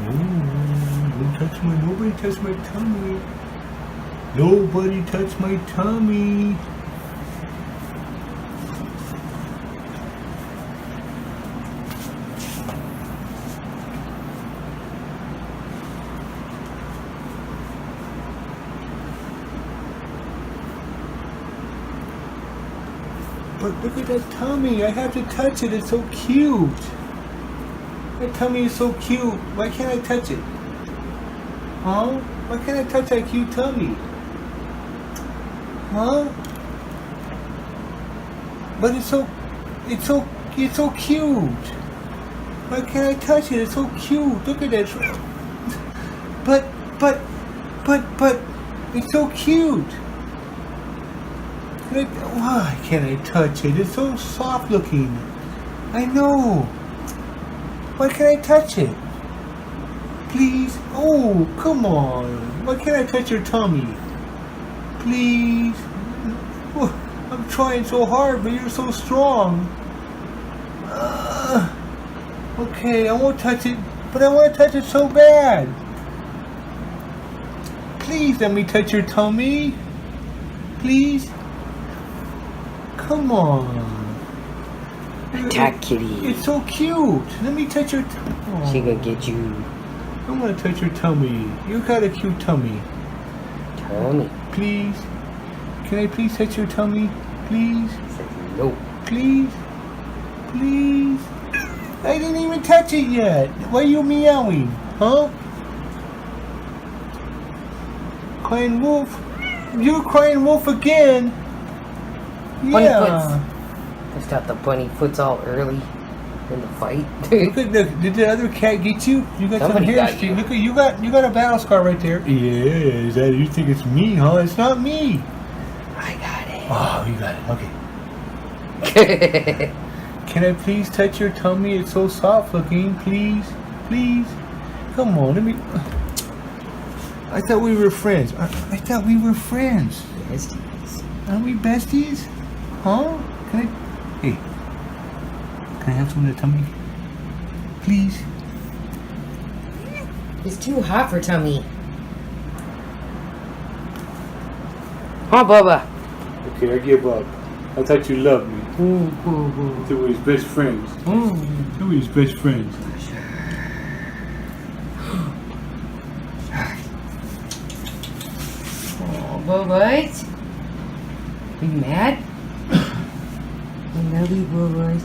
Nobody touch my tummy. Nobody touch my tummy. But look at that tummy. I have to touch it. It's so cute. That tummy is so cute. Why can't I touch it? Huh? Why can't I touch that cute tummy? Huh? But it's so cute. Why can't I touch it? It's so cute. Look at that. But, it's so cute. Why can't I touch it? It's so soft looking. I know. Why can't I touch it? Please? Oh, come on. Why can't I touch your tummy? Please? Oh, I'm trying so hard, but you're so strong. Okay, I won't touch it, but I want to touch it so bad. Please let me touch your tummy. Please? Come on. Attack kitty. It's so cute. Let me touch your She gonna get you. I want to touch your tummy. You got a cute tummy. Tummy. Please? Can I please touch your tummy? Please? No. Please? Please? I didn't even touch it yet. Why are you meowing? Huh? Crying wolf? You're crying wolf again? Yeah. Just got the bunny foots all early in the fight. Look at did the other cat get you? You got Somebody some hair got streak. you. Look at you got a battle scar right there. Yeah, is that you think it's me, huh? It's not me. I got it. Oh, you got it. Okay. Can I please touch your tummy? It's so soft looking. Please, please. Come on, let me. I thought we were friends. I thought we were friends. Besties. Aren't we besties? Huh? Can I? Hey. Can I have some of the tummy? Please. It's too hot for tummy. Huh, Bubba? Okay, I give up. I thought you loved me. I thought we was best friends. I thought we was best friends. Oh, Bubba. You mad? I love you, Bubba.